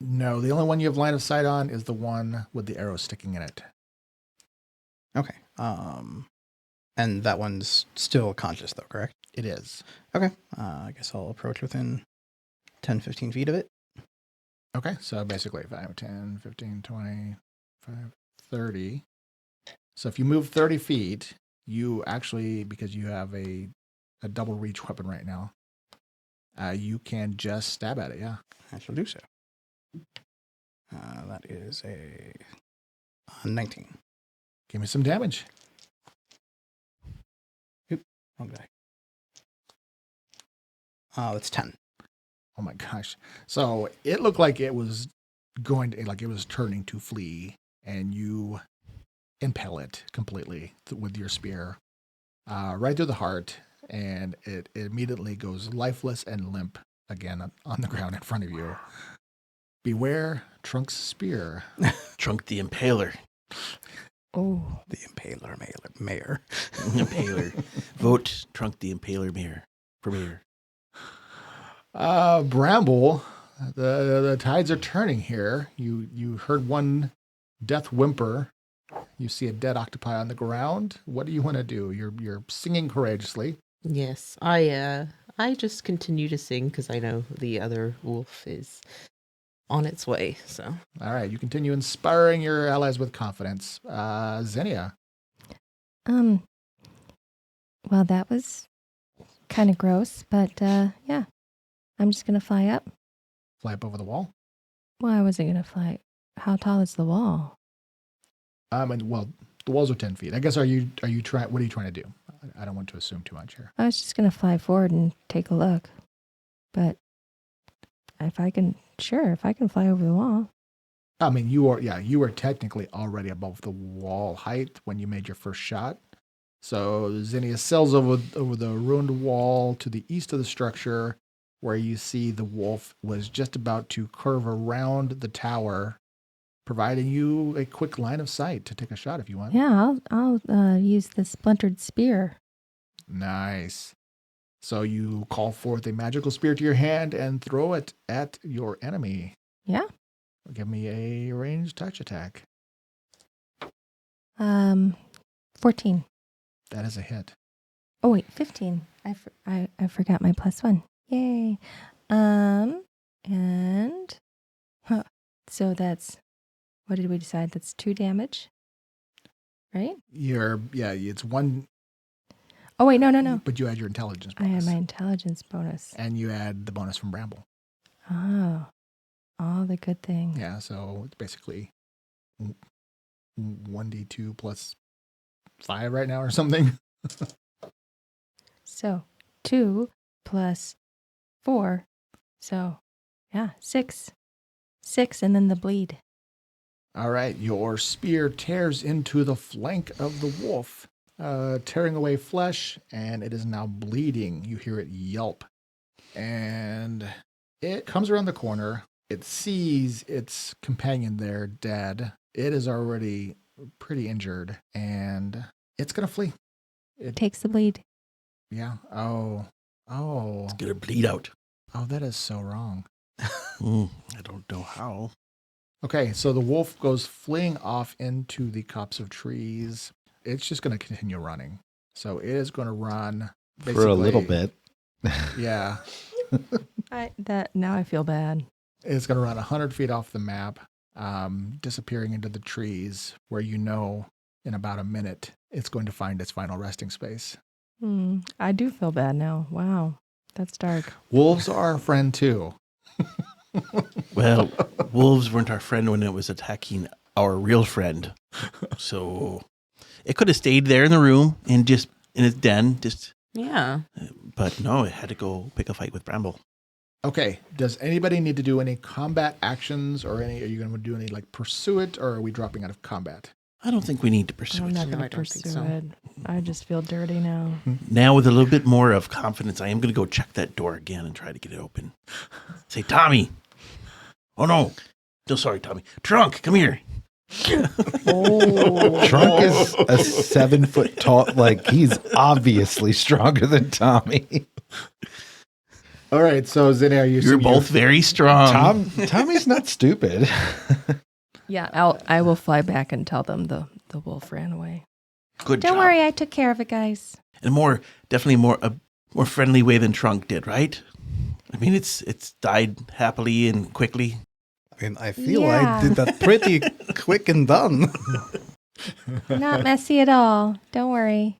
No, the only one you have line of sight on is the one with the arrow sticking in it. Okay. And that one's still conscious though, correct? It is. Okay. I guess I'll approach within 10, 15 feet of it. Okay, so basically 5, 10, 15, 20, 5, 30. So if you move 30 feet, you actually, because you have a double reach weapon right now, you can just stab at it, yeah. I shall do so. That is a 19. Give me some damage. Wrong guy. That's 10. Oh my gosh. So it looked like it was turning to flee, and you impale it completely with your spear right through the heart, and it immediately goes lifeless and limp again on the ground in front of you. Beware Trunk's spear. Trunk the Impaler. Oh. The Impaler Mayor. Impaler. Vote Trunk the Impaler Mayor for mayor. Bramble, the tides are turning here. You heard one death whimper. You see a dead octopi on the ground. What do you want to do? You're singing courageously. Yes, I just continue to sing because I know the other wolf is on its way. So all right, you continue inspiring your allies with confidence. Xenia. Well, that was kind of gross, but yeah. I'm just going to fly up. Fly up over the wall? Well, I wasn't going to fly. How tall is the wall? Well, the walls are 10 feet. I guess, what are you trying to do? I don't want to assume too much here. I was just going to fly forward and take a look. But if I can fly over the wall. I mean, you were technically already above the wall height when you made your first shot. So Zinnia sails over the ruined wall to the east of the structure, where you see the wolf was just about to curve around the tower, providing you a quick line of sight to take a shot if you want. Yeah, I'll use the splintered spear. Nice. So you call forth a magical spear to your hand and throw it at your enemy. Yeah. Give me a ranged touch attack. 14. That is a hit. Oh wait, 15. I forgot my +1. Yay. So that's, what did we decide? That's 2 damage, right? It's 1. Oh wait, no. But you add your intelligence bonus. I had my intelligence bonus. And you add the bonus from Bramble. Oh, all the good things. Yeah, so it's basically 1d2 plus 5 right now or something. So 2 plus 4. So yeah, 6. 6 and then the bleed. All right, your spear tears into the flank of the wolf, tearing away flesh, and it is now bleeding. You hear it yelp. And it comes around the corner. It sees its companion there dead. It is already pretty injured, and it's going to flee. It takes the bleed. Yeah. Oh. It's going to bleed out. Oh, that is so wrong. I don't know how. Okay, so the wolf goes fleeing off into the copse of trees. It's just going to continue running. So it is going to run for a little bit. Yeah. Now I feel bad. It's going to run 100 feet off the map, disappearing into the trees, where in about a minute it's going to find its final resting space. I do feel bad now. Wow, that's dark. Wolves are our friend too. Well, wolves weren't our friend when it was attacking our real friend. So it could have stayed there in the room and just in its den. Yeah. But no, it had to go pick a fight with Bramble. Okay. Does anybody need to do any combat actions are you going to do any pursue it, or are we dropping out of combat? I don't think we need to pursue I'm it. not going to pursue it. I just feel dirty now. Now with a little bit more of confidence, I am going to go check that door again and try to get it open. Say, Tommy. Oh, no. No, sorry, Tommy. Trunk, come here. Trunk is a 7 foot tall. He's obviously stronger than Tommy. All right, so Zinnia, you're both very strong. Tommy's not stupid. Yeah, I will fly back and tell them the wolf ran away. Good Don't job. worry, I took care of it, guys. And definitely a more friendly way than Trunk did, right? I mean, it's died happily and quickly. I mean, I feel I did that pretty quick and done. Not messy at all. Don't worry.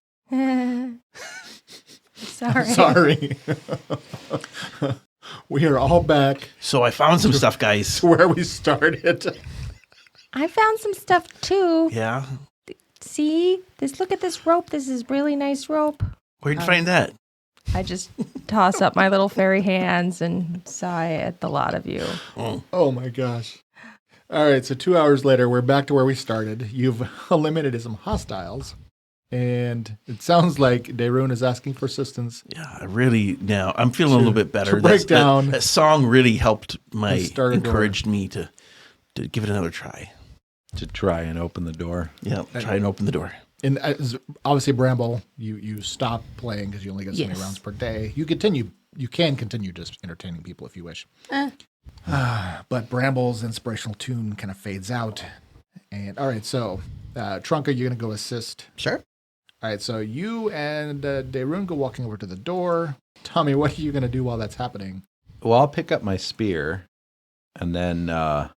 Sorry. Sorry. We are all back. So I found some stuff, guys. To where we started. I found some stuff too. Yeah. See? Look at this rope. This is really nice rope. Where'd you find that? I just toss up my little fairy hands and sigh at the lot of you. Oh my gosh. All right, so 2 hours later, we're back to where we started. You've eliminated some hostiles, and it sounds like Daerun is asking for assistance. Yeah, I'm feeling a little bit better. That song really helped encouraged me to give it another try. To try and open the door. Yeah, try and open the door. And obviously, Bramble, you stop playing because you only get so many rounds per day. You can continue just entertaining people if you wish. But Bramble's inspirational tune kind of fades out. And all right, so Trunk, are you going to go assist? Sure. All right, so you and Daerun go walking over to the door. Tommy, what are you going to do while that's happening? Well, I'll pick up my spear, and then I'll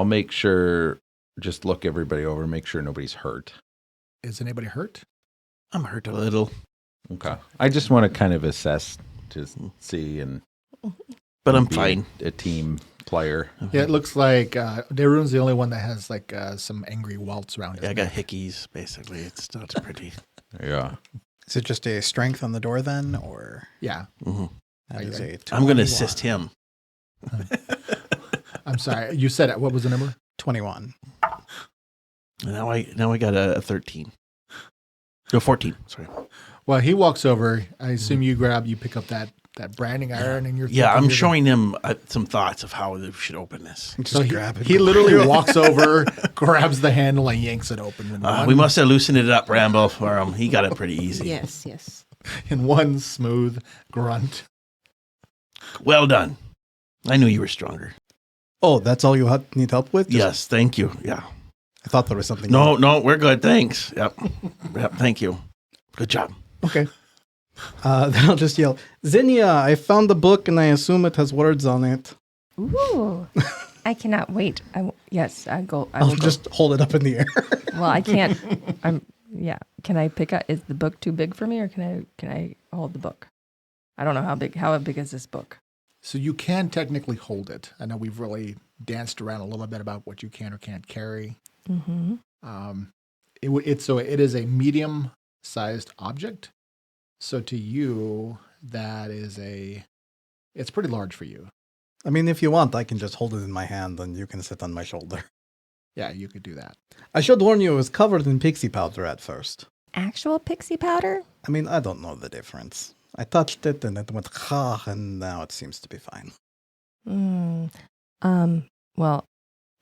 make sure, just look everybody over, make sure nobody's hurt. Is anybody hurt? I'm hurt a little. Okay. I just want to kind of assess to see But I'm fine. A team player. Yeah, it looks like Darune's the only one that has like some angry welts around his Yeah, I got neck. hickeys, basically. It's not pretty. Yeah. Is it just a strength on the door then, or Yeah. that is a I'm going to 21. assist him. I'm sorry. You said it. What was the number? 21. Now I got a 13. No, 14. Sorry. Well, he walks over. I assume you pick up that branding iron and you're Yeah, I'm thinking showing him some thoughts of how they should open this. Just So grab it. he literally walks over, grabs the handle, and yanks it open. We must have loosened it up, Rambo, for him. He got it pretty easy. Yes. In one smooth grunt. Well done. I knew you were stronger. Oh, that's all you need help with? Yes, thank you. Yeah. I thought there was something. No, we're good. Thanks. Yep, thank you. Good job. Okay. Then I'll just yell, Zinnia, I found the book and I assume it has words on it. Ooh. I cannot wait. Yes, I will I'll go. just hold it up in the air. Well, I can't. Can I pick up? Is the book too big for me, or can I hold the book? I don't know how big. How big is this book? So you can technically hold it. I know we've really danced around a little bit about what you can or can't carry. Mm-hmm. It is a medium-sized object. So to you, it's pretty large for you. I mean, if you want, I can just hold it in my hand and you can sit on my shoulder. Yeah, you could do that. I should warn you, it was covered in pixie powder at first. Actual pixie powder? I mean, I don't know the difference. I touched it and it went and now it seems to be fine. Well,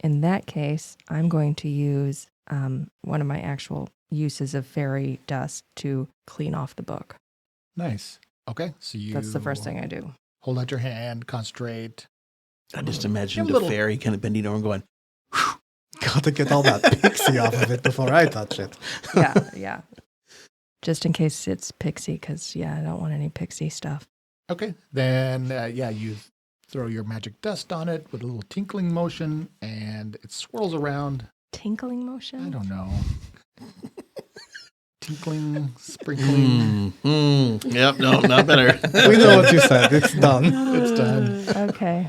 in that case, I'm going to use one of my actual uses of fairy dust to clean off the book. Nice. Okay, so That's the first thing I do. Hold out your hand, concentrate. I just imagined Give a the fairy kind of bending over and going, Gotta get all that pixie off of it before I touch it. Yeah. Just in case it's pixie, because, I don't want any pixie stuff. Okay, then, you throw your magic dust on it with a little tinkling motion, and it swirls around. Tinkling motion? I don't know. Tinkling, sprinkling. Yep, no, not better. We know what you said. It's done. It's done. Okay.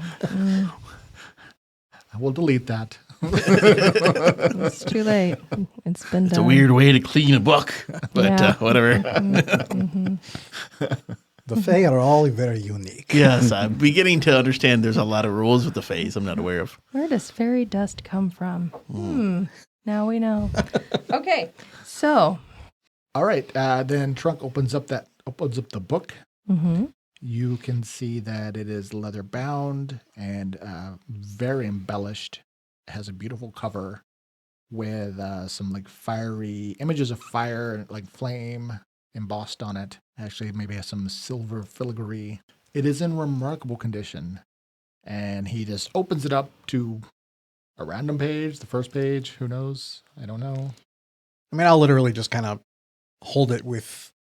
I will delete that. It's too late. It's been It's done. a weird way to clean a book, but whatever. Mm-hmm. The Fae are all very unique. Yes, I'm beginning to understand there's a lot of rules with the phase I'm not aware of. Where does fairy dust come from? Now we know. Okay, so. All right, then Trunk opens up the book. Mm-hmm. You can see that it is leather bound and very embellished. It has a beautiful cover with some like fiery images of fire, like flame embossed on it. Actually, maybe has some silver filigree. It is in remarkable condition. And he just opens it up to a random page, the first page. Who knows? I don't know. I mean, I'll literally just kind of hold it with,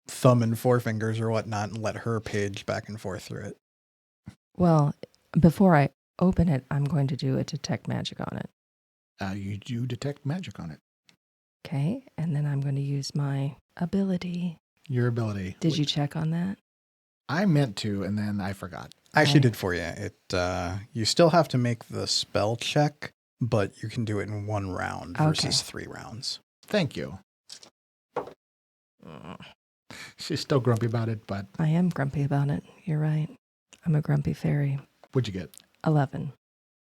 thumb and forefingers or whatnot and let her page back and forth through it. Well, before I open it, I'm going to do a detect magic on it. You do detect magic on it. Okay, and then I'm going to use my ability. Your ability. Did you check on that? I meant to, and then I forgot. I actually did for you. It you still have to make the spell check, but you can do it in 1 round versus 3 rounds. Thank you. She's still grumpy about it, but I am grumpy about it. You're right. I'm a grumpy fairy. what'd you get? 11.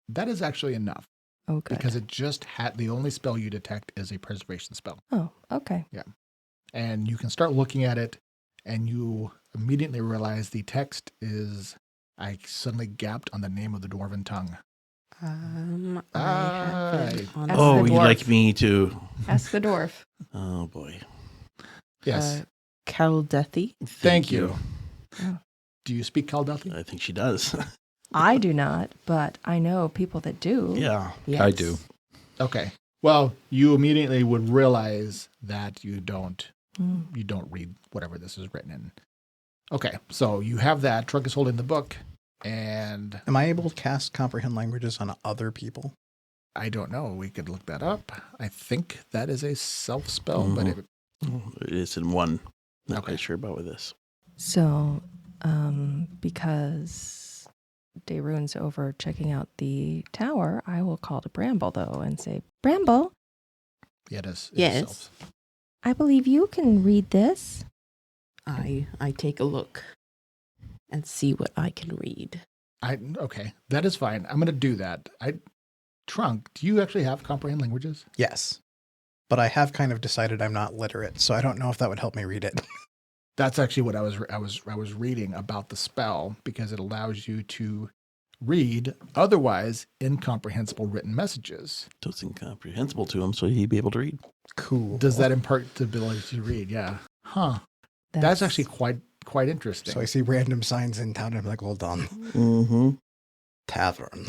That is actually enough. Oh, good. Because it just had the only spell you detect is a preservation spell. Oh, okay. Yeah. And you can start looking at it and you immediately realize the text is, I suddenly gapped on the name of the dwarven tongue. I have it on That's Oh, the you'd dwarf. like me to? Ask the dwarf. Oh boy. Yes. Caldethi. Thank you. Oh. Do you speak Kaldathi? I think she does. I do not, but I know people that do. Yeah. Yes. I do. Okay. Well, you immediately would realize that you don't Mm. read whatever this is written in. Okay, so you have that. Trunk is holding the book, and Am I able to cast comprehend languages on other people? I don't know. We could look that up. I think that is a self spell, but It is in one. Not quite sure about with this. So, because Daeroon's over checking out the tower, I will call to Bramble, though, and say, Bramble, Yeah, it is. Yes. I believe you can read this. I take a look and see what I can read. Okay, that is fine. I'm going to do that. Trunk, do you actually have comprehend languages? Yes. But I have kind of decided I'm not literate, so I don't know if that would help me read it. That's actually what I was reading about the spell, because it allows you to read otherwise incomprehensible written messages. So it's incomprehensible to him, so he'd be able to read. Cool. Does that impart the ability to read? Yeah. Huh. That's actually quite interesting. So I see random signs in town, and I'm like, well done. Mm-hmm. Tavern.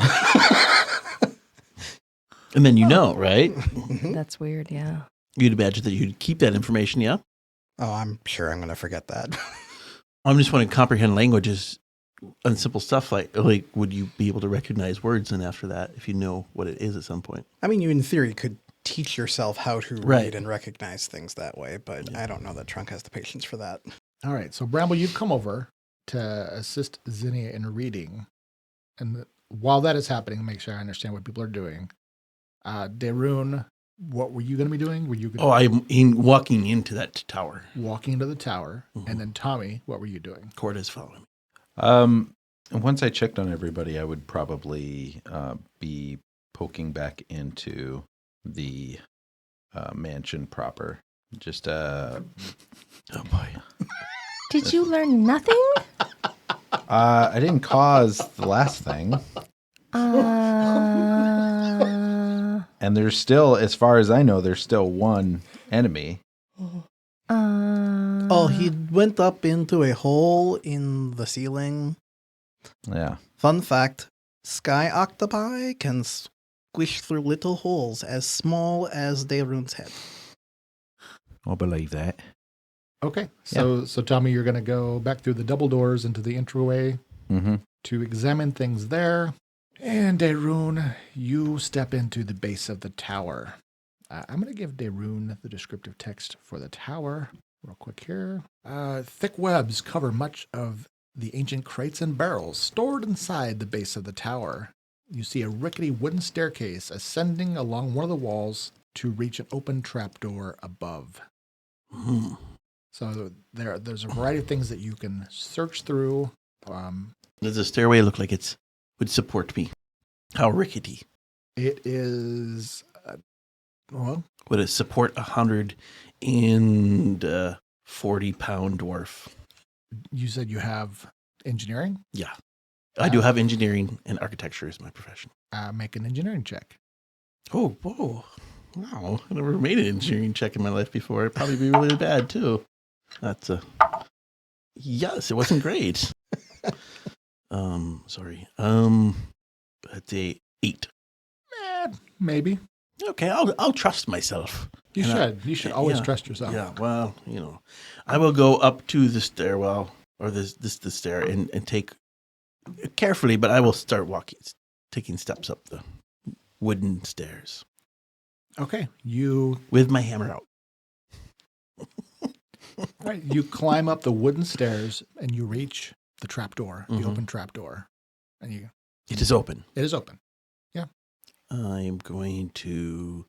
And then right? That's weird, yeah. You'd imagine that you'd keep that information, yeah? Oh, I'm sure I'm going to forget that. I'm just wondering, comprehend languages and simple stuff like would you be able to recognize words then after that if you know what it is at some point? I mean, you in theory could teach yourself how to read and recognize things that way, but I don't know that Trunk has the patience for that. All right, so Bramble, you've come over to assist Zinnia in reading. And while that is happening, make sure I understand what people are doing. Daeroon, what were you going to be doing? Were you I'm walking into that tower. Walking into the tower. Mm-hmm. And then Tommy, what were you doing? Corda's following. Once I checked on everybody, I would probably be poking back into the mansion proper. Just oh boy. Did you learn nothing? I didn't cause the last thing. And there's still, as far as I know, there's still one enemy. Oh, he went up into a hole in the ceiling. Yeah. Fun fact, sky octopi can squish through little holes as small as Daeroon's head. I'll believe that. Okay, so Tommy, you're going to go back through the double doors into the entryway to examine things there. And Daeroon, you step into the base of the tower. I'm going to give Daeroon the descriptive text for the tower real quick here. Thick webs cover much of the ancient crates and barrels stored inside the base of the tower. You see a rickety wooden staircase ascending along one of the walls to reach an open trapdoor above. So there's a variety of things that you can search through. Does the stairway look like it would support me? How rickety? It is, would it support 140-pound dwarf? You said you have engineering? Yeah. I do have engineering, and architecture is my profession. Make an engineering check. Oh, whoa. Wow. I never made an engineering check in my life before. It'd probably be really bad, too. That's yes, it wasn't great. Sorry. That's a 8. Maybe. Okay, I'll trust myself. You should always trust yourself. Yeah, well, I will go up to the stairwell, or the stair, and take carefully, but I will start taking steps up the wooden stairs. Okay, with my hammer out. Right, you climb up the wooden stairs and you reach the trapdoor, the open trapdoor, and it is open. It is open. Yeah. I'm going to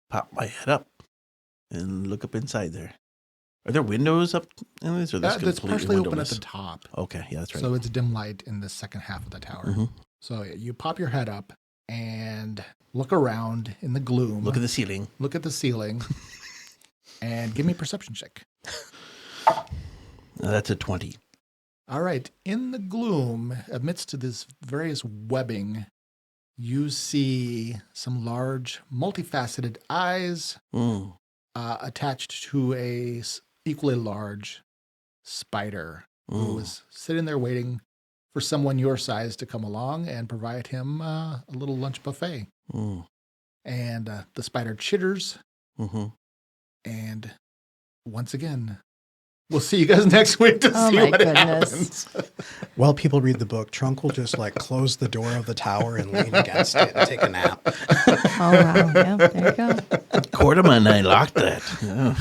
pop my head up and look up inside there. Are there windows up in this? Or that's partially open at the top. Okay, yeah, that's right. So it's dim light in the second half of the tower. So you pop your head up and look around in the gloom. Look at the ceiling. And give me a perception check. That's a 20. All right. In the gloom, amidst this various webbing, you see some large, multifaceted eyes attached to a equally large spider who is sitting there waiting for someone your size to come along and provide him a little lunch buffet. And the spider chitters. And once again, we'll see you guys next week to see what happens. While people read the book, Trunk will just close the door of the tower and lean against it and take a nap. Oh, wow. Yeah, there you go. Corda and I locked that. Yeah.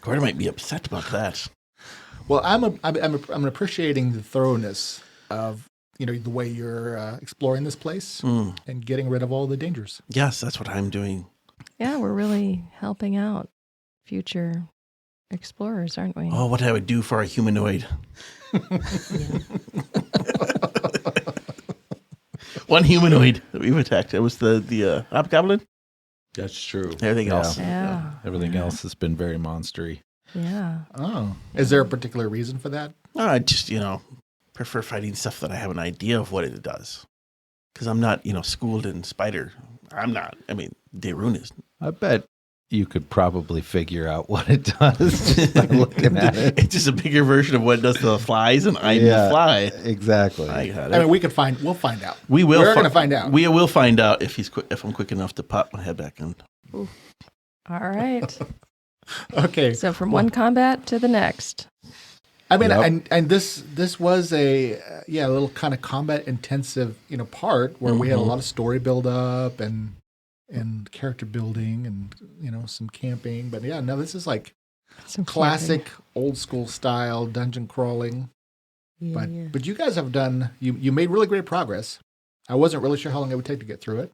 Corda might be upset about that. Well, I'm appreciating the thoroughness of the way you're exploring this place and getting rid of all the dangers. Yes, that's what I'm doing. Yeah, we're really helping out future explorers, aren't we? Oh, what I would do for a humanoid. One humanoid that we've attacked. It was the hobgoblin. That's true. Everything else. Yeah. Everything else has been very monstery. Yeah. Oh, is there a particular reason for that? I just, prefer fighting stuff that I have an idea of what it does. Because I'm not, schooled in spider. I'm not. I mean, Daerun is. I bet you could probably figure out what it does just by looking at it. It's just a bigger version of what does the flies, and I'm the fly. Exactly. I mean, we'll find out. We're going to find out. We will find out if I'm quick enough to pop my head back in. Ooh. All right. Okay. So from one combat to the next. I mean, and this was a little kind of combat intensive, part where we had a lot of story build up and character building and some camping. But this is like some classic old school style dungeon crawling. Yeah, but you guys have done you made really great progress. I wasn't really sure how long it would take to get through it,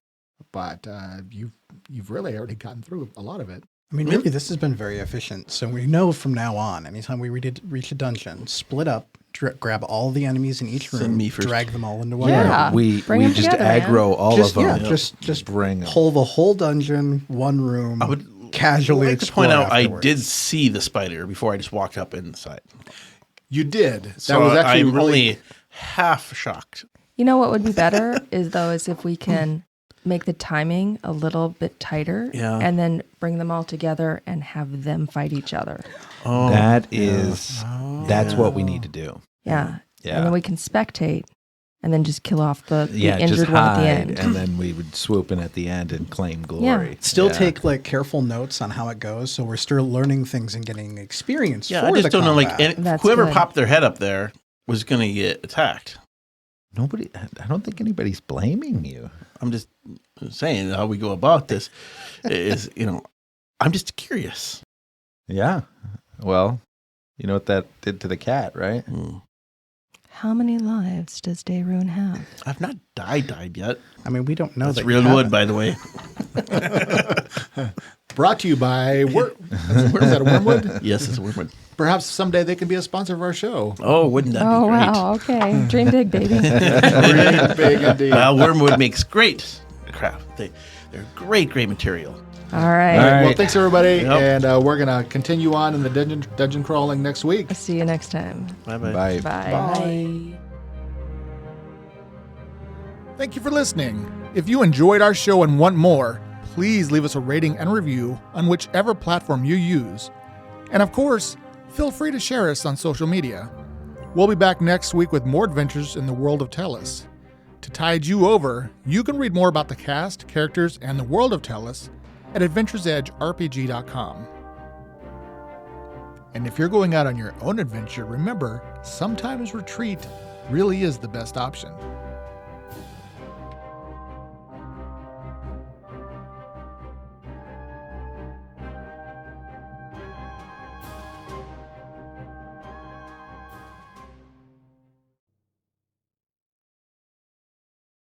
but you've really already gotten through a lot of it. I mean, really, this has been very efficient. So we know from now on, anytime we reach a dungeon, split up, grab all the enemies in each room, drag them all into one room. Yeah, we just together, aggro all of them. Yeah, just bring pull the whole dungeon, one room. I would casually like to point out afterwards. I did see the spider before I just walked up inside. You did. So I'm really half shocked. You know what would be better is if we can make the timing a little bit tighter and then bring them all together and have them fight each other. Oh, that's what we need to do. Yeah. And then we can spectate and then just kill off the injured one at the end. And then we would swoop in at the end and claim glory. Still take careful notes on how it goes, so we're still learning things and getting experience. Yeah, for I just the don't combat. know. Whoever popped their head up there was going to get attacked. I don't think anybody's blaming you. I'm just saying how we go about this is, I'm just curious. Yeah. Well, you know what that did to the cat, right? How many lives does Daerun have? I've not died yet. I mean, we don't know. That's real wood, by the way. Brought to you by is that a wormwood? Yes, it's a wormwood. Perhaps someday they can be a sponsor of our show. Oh, wouldn't that be great? Wow, okay. Dream big, baby. Dream big indeed. Well, wormwood makes great craft. They're great material. All right. Well, thanks everybody, and we're gonna continue on in the dungeon crawling next week. I'll see you next time. Bye-bye. Bye. Bye. Thank you for listening. If you enjoyed our show and want more, please leave us a rating and review on whichever platform you use. And of course, feel free to share us on social media. We'll be back next week with more adventures in the world of Tellus. To tide you over, you can read more about the cast, characters, and the world of Tellus at AdventuresEdgeRPG.com. And if you're going out on your own adventure, remember, sometimes retreat really is the best option.